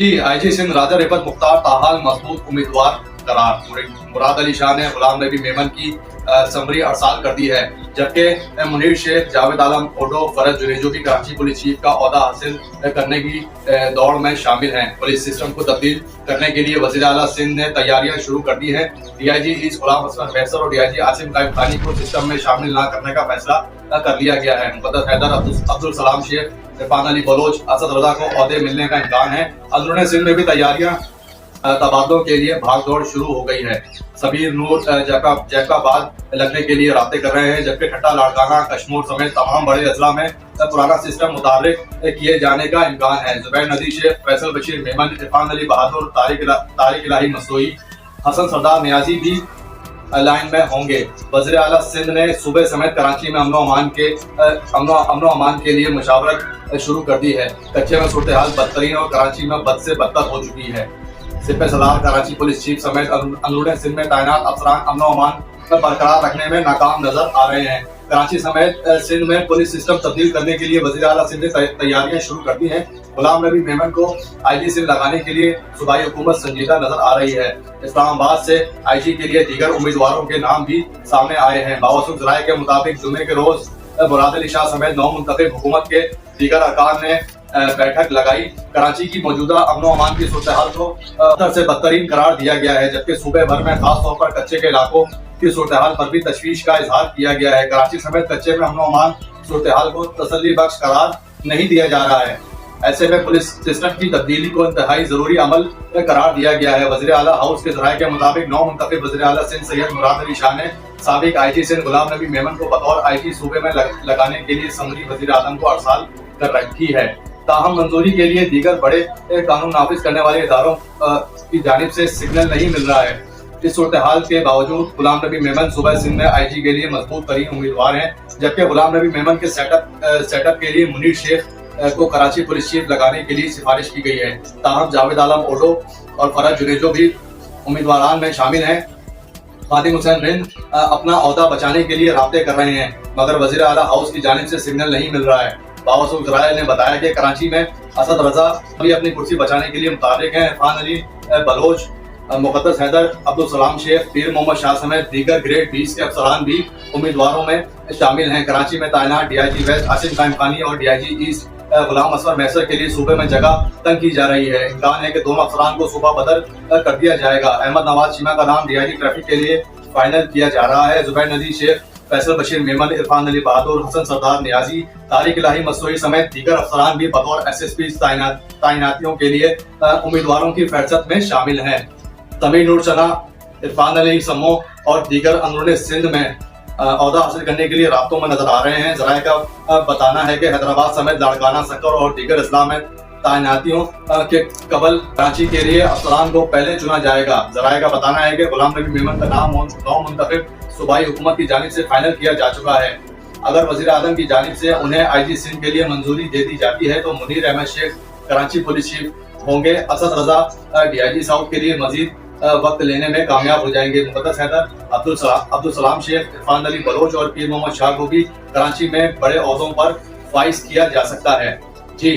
जी IG Sindh राजा रिफत मुख्तार ताहाल मजबूत उम्मीदवार करार। मुराद अली शाह ने गुलाम नबी मेमन की समरी अरसाल कर दी है, जबकि मुनीर शेख, जावेद आलम ओडो, फरज जुनेजो भी कराची पुलिस चीफ का ओहदा हासिल करने की दौड़ में शामिल हैं। पुलिस सिस्टम को तब्दील करने के लिए वज़ीर आला सिंध ने तैयारियां शुरू कर दी हैं। डीआईजी ईस्ट गुलाम असगर फैसल और डीआईजी आसिम कायम खानी को सिस्टम में शामिल न करने का फैसला कर लिया गया है। मुक़द्दस हैदर, अब्दुल सलाम शेख, इरफान अली बलोच, असद रजा को ओहदे मिलने का इम्कान है। अंदरूनी सिंध में भी तैयारियां तबादलों के लिए भागदौड़ शुरू हो गई है। सबीर नूर जैकाबाद लगने के लिए राब्ते कर रहे हैं, जबकि ठट्टा, लाड़काना, कश्मीर समेत तमाम बड़े अजला में पुराना सिस्टम मुताबिक किए जाने का इम्कान है। जुबैर नदीर शेख, फैसल बशीर मेमन, इरफान अली बहादुर, तारिक इलाही मसोई, हसन सरदार नियाजी भी लाइन में होंगे। वज़ीर आला सिंध ने सूबे समेत कराची में अमन अमान के लिए मुशावरत शुरू कर दी है। कच्चे में सूरत हाल बदतरीन और कराची में बद से बदतर हो चुकी है। सिपह सलार, कराची पुलिस चीफ समेत अंदरूनी सिंध में तैनात अफसरान अमन अमान बरकरार रखने में नाकाम नजर आ रहे हैं। कराची समेत सिंध में पुलिस सिस्टम तब्दील करने के लिए वज़ीर आला सिंध ने तैयारियां शुरू कर दी हैं। गुलाम नबी मेमन को आईजी सिंध लगाने के लिए सूबाई हुकूमत संजीदा नजर आ रही है। इस्लामाबाद से आईजी के लिए दीगर उम्मीदवारों के नाम भी सामने आए हैं। बावसूख जराये के मुताबिक जुमे के रोज मुराद अली शाह समेत 9 मुंतखब हुकूमत के दीगर अरकान ने बैठक लगाई। कराची की मौजूदा अमन अमान की सूरत हाल को बदतर से बदतरीन करार दिया गया है, जबकि सूबे भर में खास तौर पर कच्चे के इलाकों की सूरत हाल पर भी तशवीश का इजहार किया गया है। कराची समेत कच्चे में अमन अमान सूरत हाल को तसल्ली बख्श करार नहीं दिया जा रहा है। ऐसे में पुलिस सिस्टम की तब्दीली को इंतहाई जरूरी अमल करार दिया गया है। वज़ीर आला हाउस के जराये के मुताबिक 9 मुंतखब वज़ीर आला सिंध सैयद मुराद अली शाह ने साबिक आईजी सिंध गुलाम नबी मेमन को बतौर आईजी सूबे में लगाने के लिए समरी वज़ीर आज़म को अरसाल कर रखी है। ताहम मंजूरी के लिए दीगर बड़े कानून नाफिज करने वाले इदारों की जानिब से सिग्नल नहीं मिल रहा है। इस सूरत हाल के बावजूद गुलाम नबी मेमन सूबा सिंध में आईजी के लिए मजबूत तरीन उम्मीदवार हैं, जबकि गुलाम नबी मेमन के सेटअप के लिए मुनीर शेख को कराची पुलिस चीफ लगाने के लिए सिफारिश की गई है। ताहम जावेद आलम ओडो और फरज जुनेजो भी उम्मीदवारान में शामिल हैं। खादिम हुसैन रिंद अपना ओहदा बचाने के लिए राब्ते कर रहे हैं, मगर वज़ीर आला हाउस की जानिब से सिग्नल नहीं मिल रहा है। बावसूख जराये ने बताया कि कराची में असद रजा भी अपनी कुर्सी बचाने के लिए मुताबिक हैं। इरफान अली बलोच, मुक़द्दस हैदर, अब्दुल सलाम शेख, पीर मोहम्मद शाह समेत दीगर ग्रेड 20 के अफसरान भी उम्मीदवारों में शामिल हैं। कराची में तैनात डीआईजी वेस्ट आसिम कायम खानी और डीआईजी ईस्ट गुलाम असगर फैसल के लिए सूबे में जगह तंग की जा रही है। इम्कान है कि दोनों अफसरान को सूबा बदल कर दिया जाएगा। अहमद नवाज शीमा का नाम डीआईजी ट्रैफिक के लिए फाइनल किया जा रहा है। जुबैर नदीर शेख, फैसल बशीर मेमन, इरफान अली बहादुर, हसन सरदार नियाजी, तारिक इलाही मसोई समेत दीगर अफसरान भी बतौर एसएसपी तैनातियों के लिए उम्मीदवारों की फहरिस्त में शामिल हैं। तमीर नूर चना, इरफान अली समो और दीगर अंदरूनी सिंध में ओहदा हासिल करने के लिए राब्तों में नजर आ रहे हैं। जराये का बताना है कि हैदराबाद समेत लाड़काना, सक्कर और दीगर अजला में तैनातियों के कबल कराची के लिए अफसरान को पहले चुना जाएगा। जराये का बताना है कि गुलाम नबी मेमन का नाम 9 मुंतखब सूबाई हुकूमत की जानिब से फाइनल किया जा चुका है। अगर वज़ीर आज़म की जानिब से उन्हें आईजी सिंध के लिए मंजूरी दे दी जाती है तो मुनीर अहमद शेख कराची पुलिस चीफ होंगे। असद रजा डीआईजी साउथ के लिए मजीद वक्त लेने में कामयाब हो जाएंगे। मुक़द्दस हैदर, अब्दुल सलाम शेख, इरफान अली बलोच और पीर मोहम्मद शाह को भी कराची में बड़े ओहदों पर फाइज किया जा सकता है। जी।